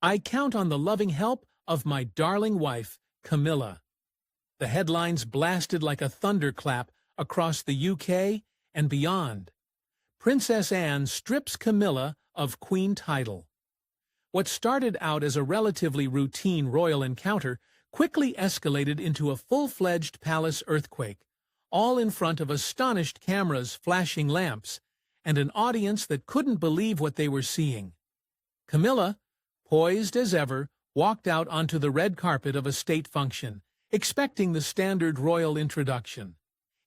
I count on the loving help of my darling wife, Camilla. The headlines blasted like a thunderclap across the UK and beyond. Princess Anne strips Camilla of Queen title. What started out as a relatively routine royal encounter quickly escalated into a full-fledged palace earthquake, all in front of astonished cameras, flashing lamps, and an audience that couldn't believe what they were seeing. Camilla, poised as ever, walked out onto the red carpet of a state function, expecting the standard royal introduction.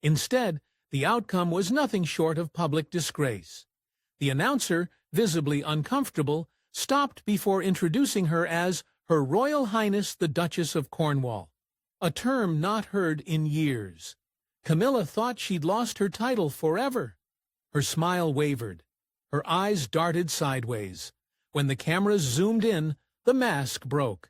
Instead, the outcome was nothing short of public disgrace. The announcer, visibly uncomfortable, stopped before introducing her as Her Royal Highness the Duchess of Cornwall, a term not heard in years. Camilla thought she'd lost her title forever. Her smile wavered. Her eyes darted sideways. When the cameras zoomed in, the mask broke.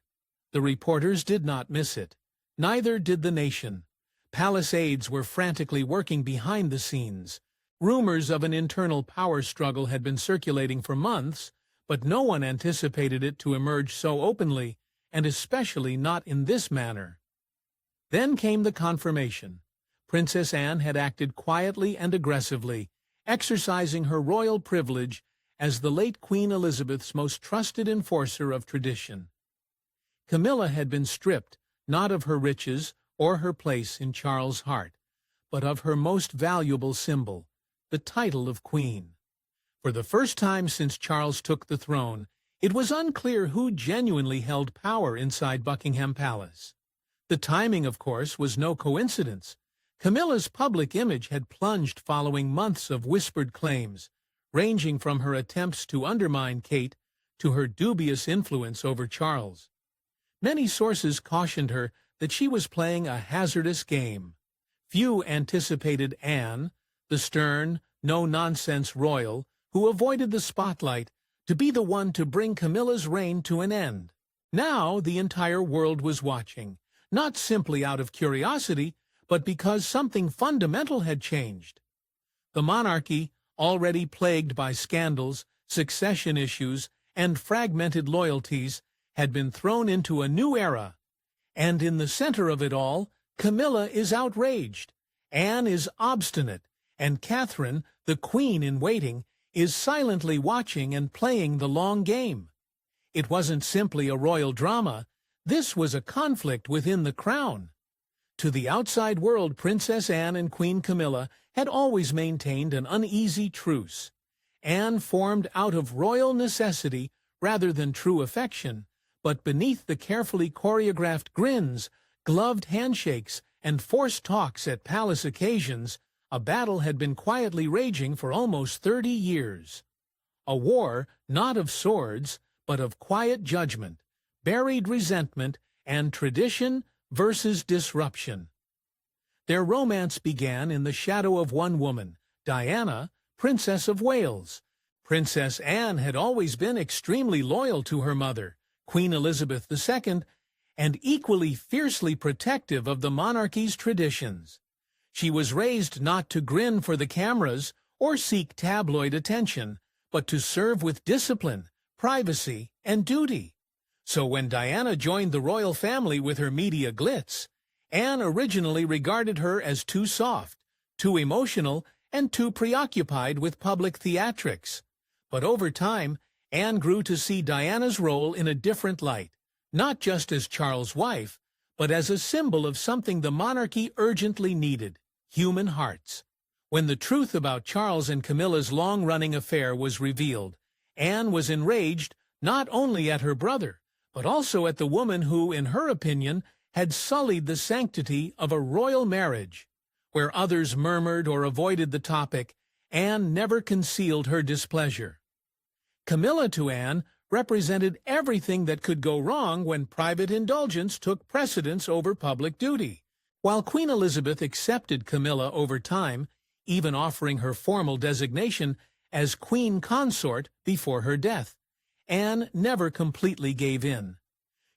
The reporters did not miss it. Neither did the nation. Palace aides were frantically working behind the scenes. Rumors of an internal power struggle had been circulating for months, but no one anticipated it to emerge so openly, and especially not in this manner. Then came the confirmation. Princess Anne had acted quietly and aggressively, exercising her royal privilege as the late Queen Elizabeth's most trusted enforcer of tradition. Camilla had been stripped, not of her riches or her place in Charles' heart, but of her most valuable symbol, the title of Queen. For the first time since Charles took the throne, it was unclear who genuinely held power inside Buckingham Palace. The timing, of course, was no coincidence. Camilla's public image had plunged following months of whispered claims, ranging from her attempts to undermine Kate to her dubious influence over Charles. Many sources cautioned her that she was playing a hazardous game. Few anticipated Anne, the stern, no-nonsense royal, who avoided the spotlight, to be the one to bring Camilla's reign to an end. Now the entire world was watching, not simply out of curiosity, but because something fundamental had changed. The monarchy, already plagued by scandals, succession issues, and fragmented loyalties, had been thrown into a new era. And in the center of it all, Camilla is outraged, Anne is obstinate, and Catherine, the queen-in-waiting, is silently watching and playing the long game. It wasn't simply a royal drama. This was a conflict within the crown. To the outside world, Princess Anne and Queen Camilla had always maintained an uneasy truce. Anne formed out of royal necessity rather than true affection, but beneath the carefully choreographed grins, gloved handshakes, and forced talks at palace occasions, a battle had been quietly raging for almost 30 years. A war not of swords, but of quiet judgment, buried resentment, and tradition versus disruption. Their romance began in the shadow of one woman, Diana, Princess of Wales. Princess Anne had always been extremely loyal to her mother, Queen Elizabeth II, and equally fiercely protective of the monarchy's traditions. She was raised not to grin for the cameras or seek tabloid attention, but to serve with discipline, privacy, and duty. So when Diana joined the royal family with her media glitz, Anne originally regarded her as too soft, too emotional, and too preoccupied with public theatrics. But over time, Anne grew to see Diana's role in a different light, not just as Charles' wife, but as a symbol of something the monarchy urgently needed: human hearts. When the truth about Charles and Camilla's long-running affair was revealed, Anne was enraged not only at her brother, but also at the woman who, in her opinion, had sullied the sanctity of a royal marriage. Where others murmured or avoided the topic, Anne never concealed her displeasure. Camilla, to Anne, represented everything that could go wrong when private indulgence took precedence over public duty. While Queen Elizabeth accepted Camilla over time, even offering her formal designation as Queen Consort before her death, Anne never completely gave in.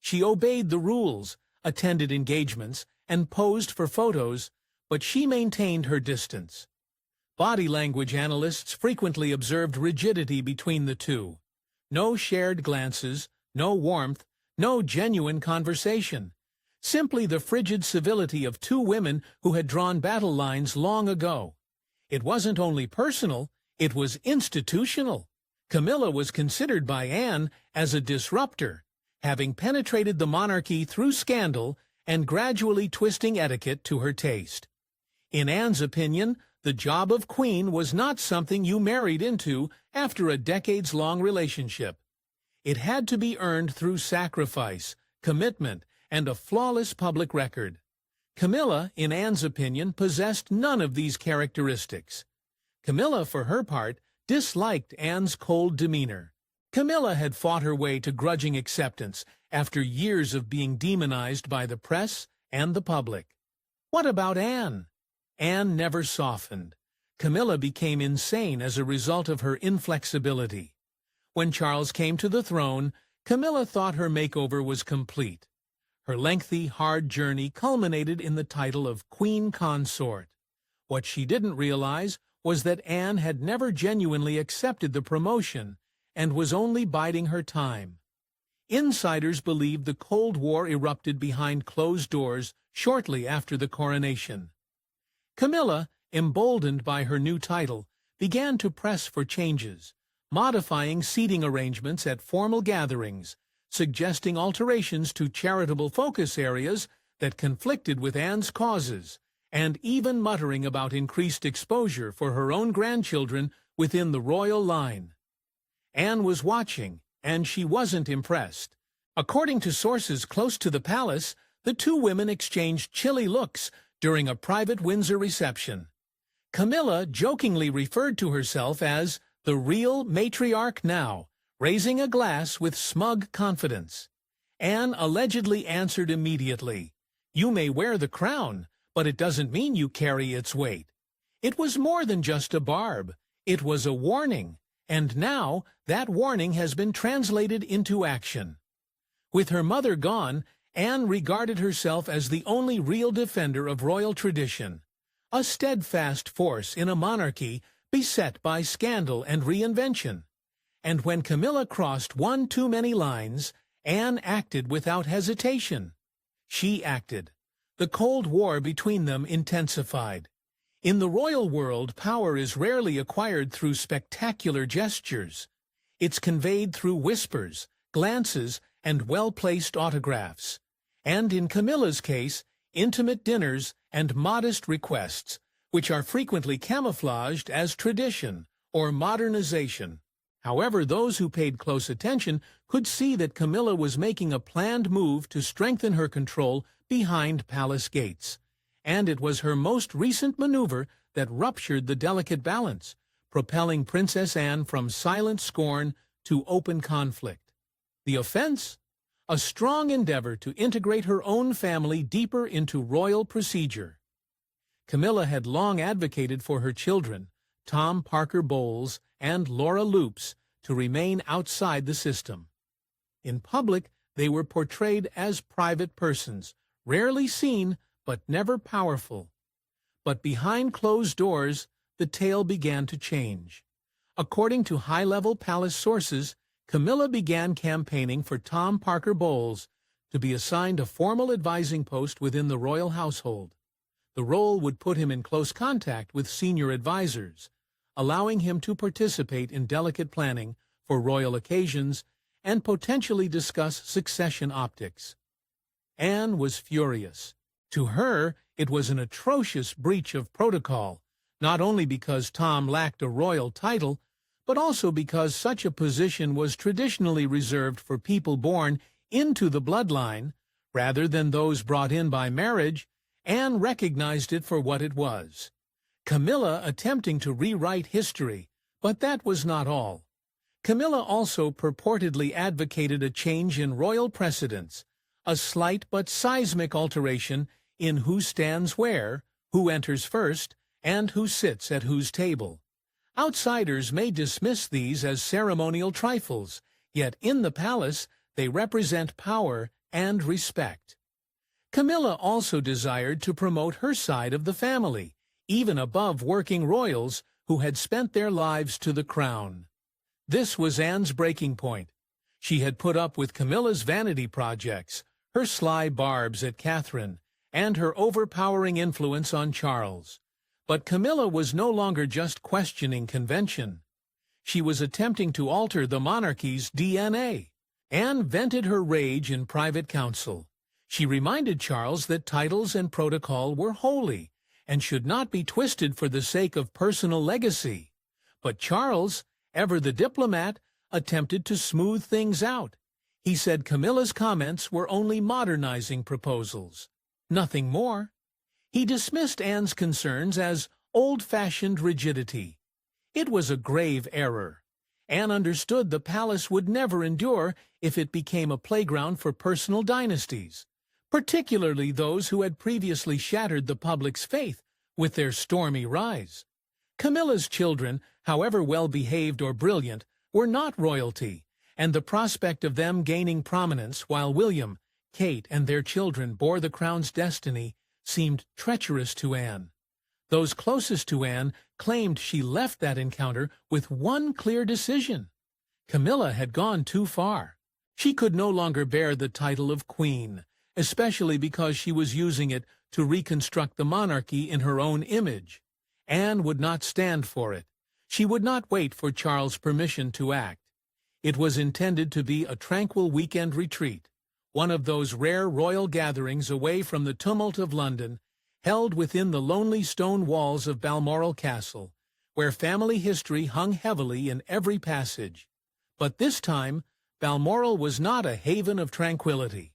She obeyed the rules, attended engagements, and posed for photos, but she maintained her distance. Body language analysts frequently observed rigidity between the two. No shared glances, no warmth, no genuine conversation. Simply the frigid civility of two women who had drawn battle lines long ago. It wasn't only personal, it was institutional. Camilla was considered by Anne as a disruptor, having penetrated the monarchy through scandal and gradually twisting etiquette to her taste. In Anne's opinion, the job of queen was not something you married into after a decades-long relationship. It had to be earned through sacrifice, commitment, and a flawless public record. Camilla, in Anne's opinion, possessed none of these characteristics. Camilla, for her part, disliked Anne's cold demeanor. Camilla had fought her way to grudging acceptance after years of being demonized by the press and the public. What about Anne? Anne never softened. Camilla became insane as a result of her inflexibility. When Charles came to the throne, Camilla thought her makeover was complete. Her lengthy, hard journey culminated in the title of Queen Consort. What she didn't realize was that Anne had never genuinely accepted the promotion and was only biding her time. Insiders believed the Cold War erupted behind closed doors shortly after the coronation. Camilla, emboldened by her new title, began to press for changes, modifying seating arrangements at formal gatherings, suggesting alterations to charitable focus areas that conflicted with Anne's causes, and even muttering about increased exposure for her own grandchildren within the royal line. Anne was watching, and she wasn't impressed. According to sources close to the palace, the two women exchanged chilly looks during a private Windsor reception. Camilla jokingly referred to herself as the real matriarch now, raising a glass with smug confidence. Anne allegedly answered immediately, "You may wear the crown, but it doesn't mean you carry its weight." It was more than just a barb. It was a warning, and now that warning has been translated into action. With her mother gone, Anne regarded herself as the only real defender of royal tradition, a steadfast force in a monarchy beset by scandal and reinvention. And when Camilla crossed one too many lines, Anne acted without hesitation. She acted. The Cold War between them intensified. In the royal world, power is rarely acquired through spectacular gestures. It's conveyed through whispers, glances, and well-placed autographs. And in Camilla's case, intimate dinners and modest requests, which are frequently camouflaged as tradition or modernization. However, those who paid close attention could see that Camilla was making a planned move to strengthen her control behind palace gates. And it was her most recent maneuver that ruptured the delicate balance, propelling Princess Anne from silent scorn to open conflict. The offense? A strong endeavor to integrate her own family deeper into royal procedure. Camilla had long advocated for her children, Tom Parker Bowles and Laura Loops, to remain outside the system. In public, they were portrayed as private persons, rarely seen but never powerful. But behind closed doors, the tale began to change. According to high-level palace sources, Camilla began campaigning for Tom Parker Bowles to be assigned a formal advising post within the royal household. The role would put him in close contact with senior advisors, allowing him to participate in delicate planning for royal occasions and potentially discuss succession optics. Anne was furious. To her, it was an atrocious breach of protocol, not only because Tom lacked a royal title, but also because such a position was traditionally reserved for people born into the bloodline, rather than those brought in by marriage. Anne recognized it for what it was. Camilla attempting to rewrite history, but that was not all. Camilla also purportedly advocated a change in royal precedents, a slight but seismic alteration in who stands where, who enters first, and who sits at whose table. Outsiders may dismiss these as ceremonial trifles, yet in the palace they represent power and respect. Camilla also desired to promote her side of the family, even above working royals who had spent their lives to the crown. This was Anne's breaking point. She had put up with Camilla's vanity projects, her sly barbs at Catherine, and her overpowering influence on Charles. But Camilla was no longer just questioning convention. She was attempting to alter the monarchy's DNA. Anne vented her rage in private council. She reminded Charles that titles and protocol were holy and should not be twisted for the sake of personal legacy. But Charles, ever the diplomat, attempted to smooth things out. He said Camilla's comments were only modernizing proposals, nothing more. He dismissed Anne's concerns as old-fashioned rigidity. It was a grave error. Anne understood the palace would never endure if it became a playground for personal dynasties, particularly those who had previously shattered the public's faith with their stormy rise. Camilla's children, however well-behaved or brilliant, were not royalty, and the prospect of them gaining prominence while William, Kate, and their children bore the crown's destiny seemed treacherous to Anne. Those closest to Anne claimed she left that encounter with one clear decision. Camilla had gone too far. She could no longer bear the title of queen, especially because she was using it to reconstruct the monarchy in her own image. Anne would not stand for it. She would not wait for Charles' permission to act. It was intended to be a tranquil weekend retreat, one of those rare royal gatherings away from the tumult of London, held within the lonely stone walls of Balmoral Castle, where family history hung heavily in every passage. But this time, Balmoral was not a haven of tranquility.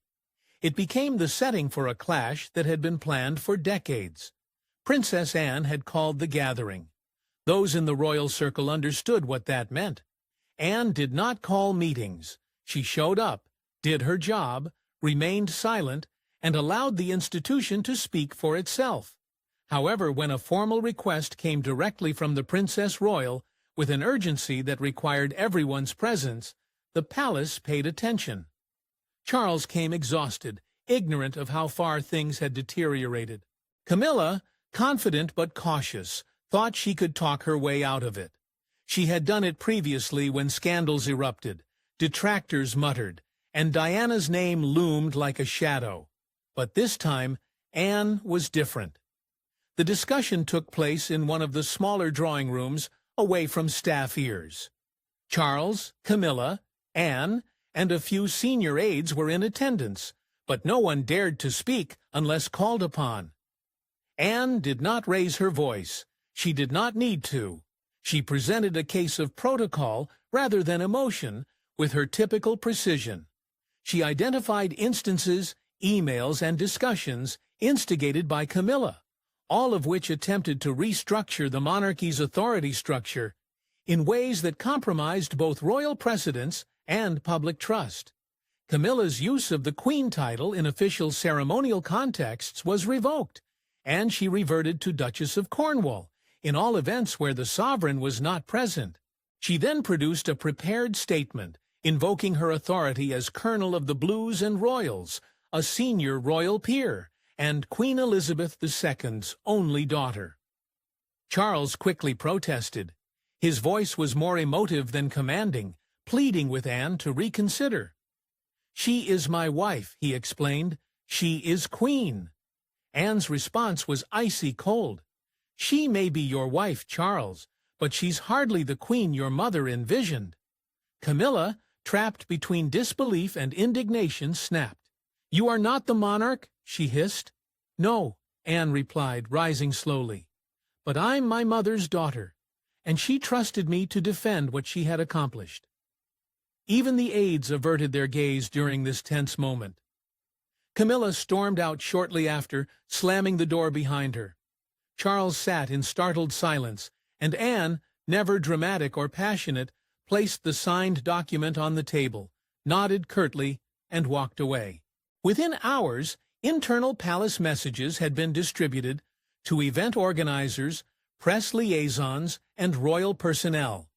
It became the setting for a clash that had been planned for decades. Princess Anne had called the gathering. Those in the royal circle understood what that meant. Anne did not call meetings. She showed up, did her job, remained silent, and allowed the institution to speak for itself. However, when a formal request came directly from the Princess Royal, with an urgency that required everyone's presence, the palace paid attention. Charles came exhausted, ignorant of how far things had deteriorated. Camilla, confident but cautious, thought she could talk her way out of it. She had done it previously when scandals erupted, detractors muttered, and Diana's name loomed like a shadow. But this time, Anne was different. The discussion took place in one of the smaller drawing rooms, away from staff ears. Charles, Camilla, Anne, and a few senior aides were in attendance, but no one dared to speak unless called upon. Anne did not raise her voice. She did not need to. She presented a case of protocol rather than emotion with her typical precision. She identified instances, emails, and discussions instigated by Camilla, all of which attempted to restructure the monarchy's authority structure in ways that compromised both royal precedence and public trust. Camilla's use of the Queen title in official ceremonial contexts was revoked, and she reverted to Duchess of Cornwall in all events where the sovereign was not present. She then produced a prepared statement, invoking her authority as Colonel of the Blues and Royals, a senior royal peer, and Queen Elizabeth II's only daughter. Charles quickly protested. His voice was more emotive than commanding, pleading with Anne to reconsider. "She is my wife," he explained. "She is queen." Anne's response was icy cold. "She may be your wife, Charles, but she's hardly the queen your mother envisioned." Camilla, trapped between disbelief and indignation, snapped. "You are not the monarch?" she hissed. "No," Anne replied, rising slowly. "But I'm my mother's daughter, and she trusted me to defend what she had accomplished." Even the aides averted their gaze during this tense moment. Camilla stormed out shortly after, slamming the door behind her. Charles sat in startled silence, and Anne, never dramatic or passionate, placed the signed document on the table, nodded curtly, and walked away. Within hours, internal palace messages had been distributed to event organizers, press liaisons, and royal personnel.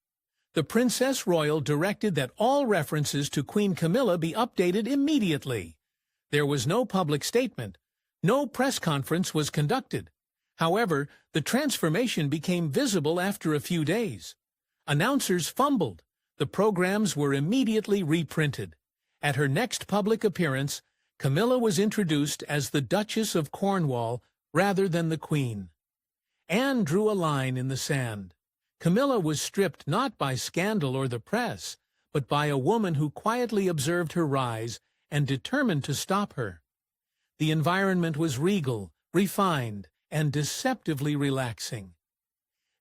The Princess Royal directed that all references to Queen Camilla be updated immediately. There was no public statement. No press conference was conducted. However, the transformation became visible after a few days. Announcers fumbled. The programs were immediately reprinted. At her next public appearance, Camilla was introduced as the Duchess of Cornwall rather than the Queen. Anne drew a line in the sand. Camilla was stripped not by scandal or the press, but by a woman who quietly observed her rise and determined to stop her. The environment was regal, refined, and deceptively relaxing.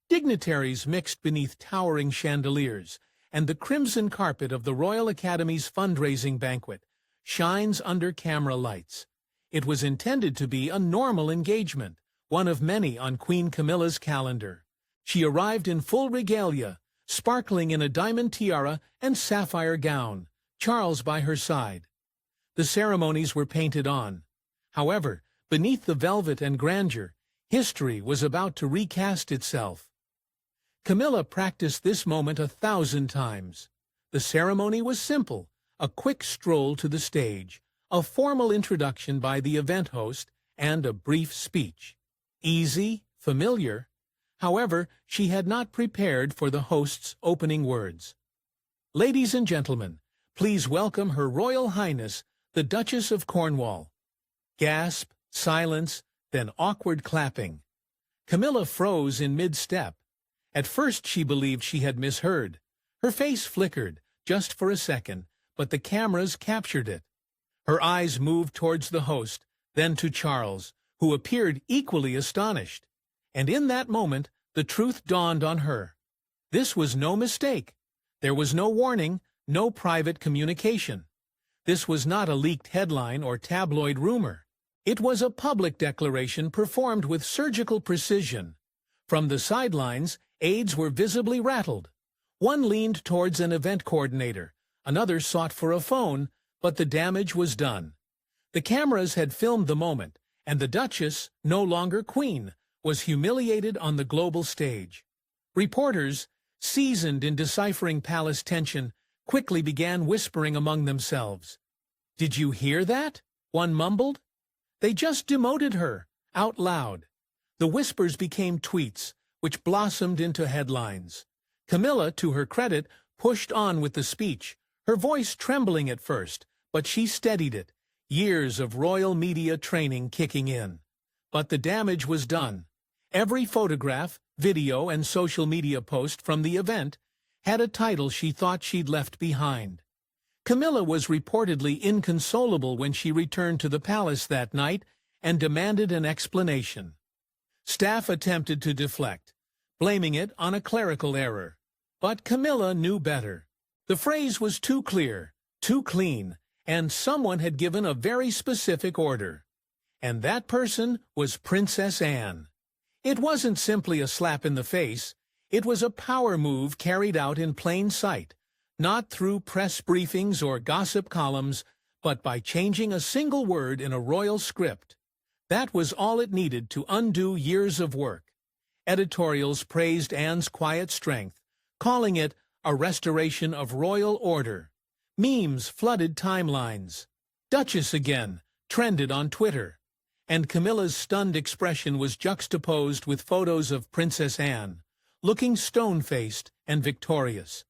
Dignitaries mixed beneath towering chandeliers, and the crimson carpet of the Royal Academy's fundraising banquet shines under camera lights. It was intended to be a normal engagement, one of many on Queen Camilla's calendar. She arrived in full regalia, sparkling in a diamond tiara and sapphire gown, Charles by her side. The ceremonies were painted on. However, beneath the velvet and grandeur, history was about to recast itself. Camilla practiced this moment 1,000 times. The ceremony was simple, a quick stroll to the stage, a formal introduction by the event host, and a brief speech. Easy, familiar. However, she had not prepared for the host's opening words. "Ladies and gentlemen, please welcome Her Royal Highness, the Duchess of Cornwall." Gasp, silence, then awkward clapping. Camilla froze in mid-step. At first she believed she had misheard. Her face flickered, just for a second, but the cameras captured it. Her eyes moved towards the host, then to Charles, who appeared equally astonished. And in that moment, the truth dawned on her. This was no mistake. There was no warning, no private communication. This was not a leaked headline or tabloid rumor. It was a public declaration performed with surgical precision. From the sidelines, aides were visibly rattled. One leaned towards an event coordinator, another sought for a phone, but the damage was done. The cameras had filmed the moment, and the Duchess, no longer Queen, was humiliated on the global stage. Reporters, seasoned in deciphering palace tension, quickly began whispering among themselves. "Did you hear that?" one mumbled. "They just demoted her," out loud. The whispers became tweets, which blossomed into headlines. Camilla, to her credit, pushed on with the speech, her voice trembling at first, but she steadied it, years of royal media training kicking in. But the damage was done. Every photograph, video, and social media post from the event had a title she thought she'd left behind. Camilla was reportedly inconsolable when she returned to the palace that night and demanded an explanation. Staff attempted to deflect, blaming it on a clerical error. But Camilla knew better. The phrase was too clear, too clean, and someone had given a very specific order. And that person was Princess Anne. It wasn't simply a slap in the face. It was a power move carried out in plain sight, not through press briefings or gossip columns, but by changing a single word in a royal script. That was all it needed to undo years of work. Editorials praised Anne's quiet strength, calling it a restoration of royal order. Memes flooded timelines. "Duchess again" trended on Twitter. And Camilla's stunned expression was juxtaposed with photos of Princess Anne, looking stone-faced and victorious.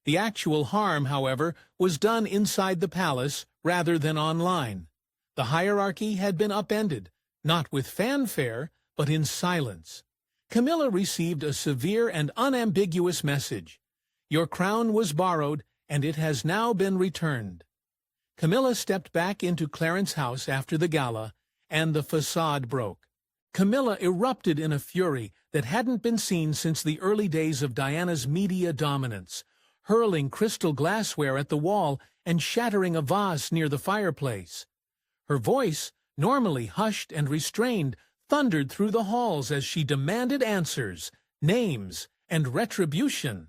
The actual harm, however, was done inside the palace rather than online. The hierarchy had been upended, not with fanfare, but in silence. Camilla received a severe and unambiguous message. Your crown was borrowed, and it has now been returned. Camilla stepped back into Clarence House after the gala, and the facade broke. Camilla erupted in a fury that hadn't been seen since the early days of Diana's media dominance, hurling crystal glassware at the wall and shattering a vase near the fireplace. Her voice, normally hushed and restrained, thundered through the halls as she demanded answers, names, and retribution.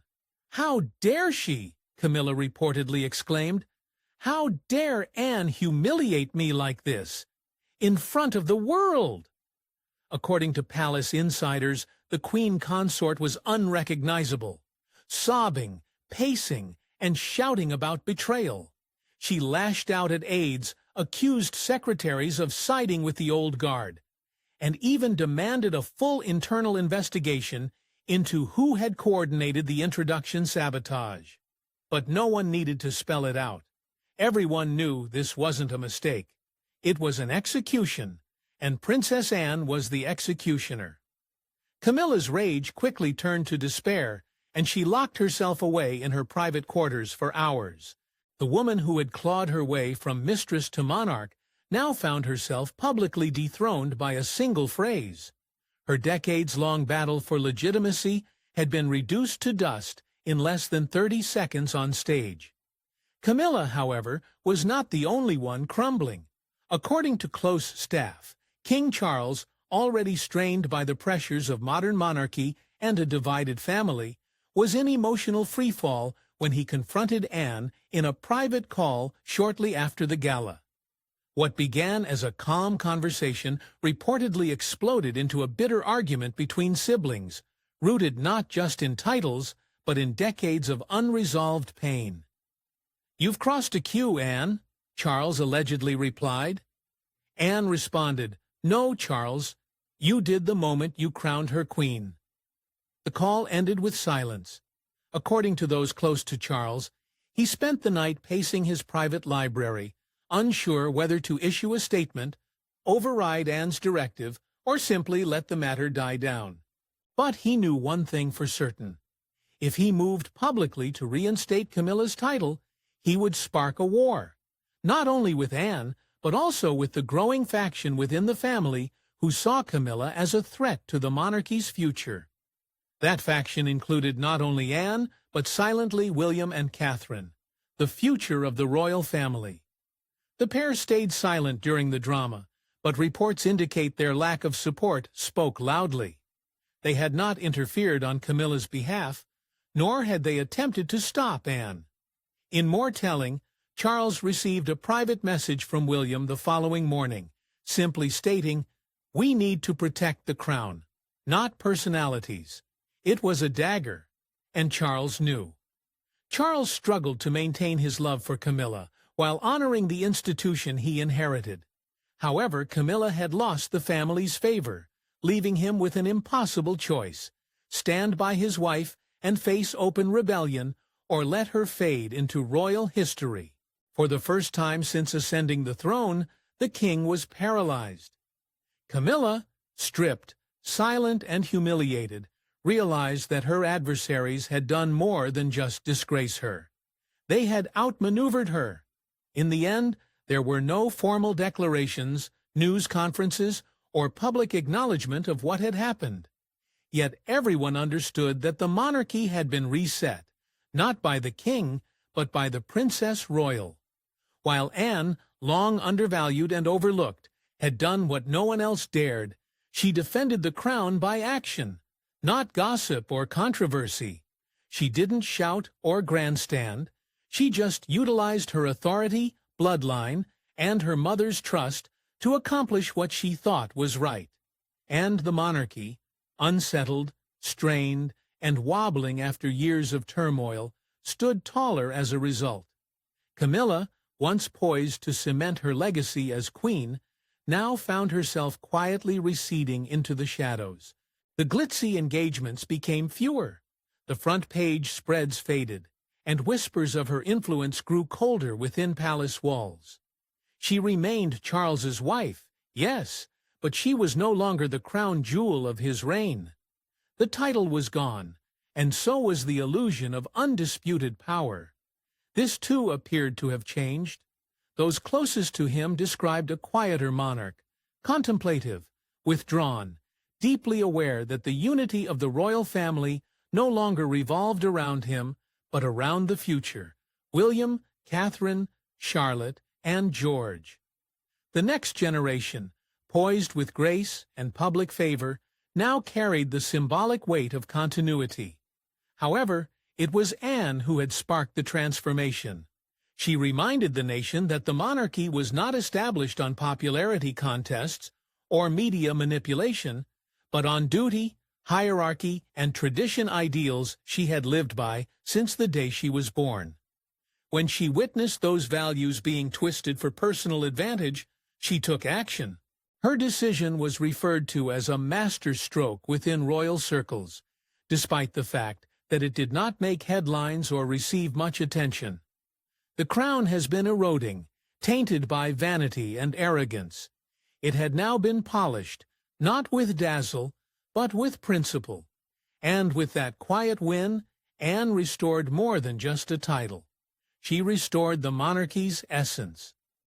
"How dare she?" Camilla reportedly exclaimed. "How dare Anne humiliate me like this? In front of the world!" According to palace insiders, the queen consort was unrecognizable, sobbing, pacing, and shouting about betrayal. She lashed out at aides, accused secretaries of siding with the old guard, and even demanded a full internal investigation into who had coordinated the introduction sabotage. but no one needed to spell it out. Everyone knew this wasn't a mistake. It was an execution, and Princess Anne was the executioner. Camilla's rage quickly turned to despair, and she locked herself away in her private quarters for hours. The woman who had clawed her way from mistress to monarch now found herself publicly dethroned by a single phrase. Her decades-long battle for legitimacy had been reduced to dust in less than 30 seconds on stage. Camilla, however, was not the only one crumbling. According to close staff, King Charles, already strained by the pressures of modern monarchy and a divided family, was in emotional freefall when he confronted Anne in a private call shortly after the gala. What began as a calm conversation reportedly exploded into a bitter argument between siblings, rooted not just in titles, but in decades of unresolved pain. "You've crossed a cue, Anne," Charles allegedly replied. Anne responded, "No, Charles, you did the moment you crowned her queen." The call ended with silence. According to those close to Charles, he spent the night pacing his private library, unsure whether to issue a statement, override Anne's directive, or simply let the matter die down. But he knew one thing for certain. If he moved publicly to reinstate Camilla's title, he would spark a war, not only with Anne, but also with the growing faction within the family who saw Camilla as a threat to the monarchy's future. That faction included not only Anne, but silently William and Catherine, the future of the royal family. The pair stayed silent during the drama, but reports indicate their lack of support spoke loudly. They had not interfered on Camilla's behalf, nor had they attempted to stop Anne. In more telling, Charles received a private message from William the following morning, simply stating, "We need to protect the crown, not personalities." It was a dagger, and Charles knew. Charles struggled to maintain his love for Camilla, while honoring the institution he inherited. However, Camilla had lost the family's favor, leaving him with an impossible choice: stand by his wife and face open rebellion, or let her fade into royal history. For the first time since ascending the throne, the king was paralyzed. Camilla, stripped, silent and humiliated, realized that her adversaries had done more than just disgrace her. They had outmaneuvered her. In the end, there were no formal declarations, news conferences, or public acknowledgement of what had happened. Yet everyone understood that the monarchy had been reset, not by the king, but by the Princess Royal. While Anne, long undervalued and overlooked, had done what no one else dared, she defended the crown by action, not gossip or controversy. She didn't shout or grandstand. She just utilized her authority, bloodline, and her mother's trust to accomplish what she thought was right. And the monarchy, unsettled, strained, and wobbling after years of turmoil, stood taller as a result. Camilla, once poised to cement her legacy as queen, now found herself quietly receding into the shadows. The glitzy engagements became fewer. The front page spreads faded, and whispers of her influence grew colder within palace walls. She remained Charles's wife, yes, but she was no longer the crown jewel of his reign. The title was gone, and so was the illusion of undisputed power. This too appeared to have changed. Those closest to him described a quieter monarch, contemplative, withdrawn, deeply aware that the unity of the royal family no longer revolved around him, but around the future: William, Catherine, Charlotte, and George. The next generation, poised with grace and public favor, now carried the symbolic weight of continuity. However, it was Anne who had sparked the transformation. She reminded the nation that the monarchy was not established on popularity contests or media manipulation, but on duty, hierarchy, and tradition ideals she had lived by since the day she was born. When she witnessed those values being twisted for personal advantage, she took action. Her decision was referred to as a masterstroke within royal circles, despite the fact that it did not make headlines or receive much attention. The crown has been eroding, tainted by vanity and arrogance. It had now been polished, not with dazzle, but with principle. And with that quiet win, Anne restored more than just a title. She restored the monarchy's essence.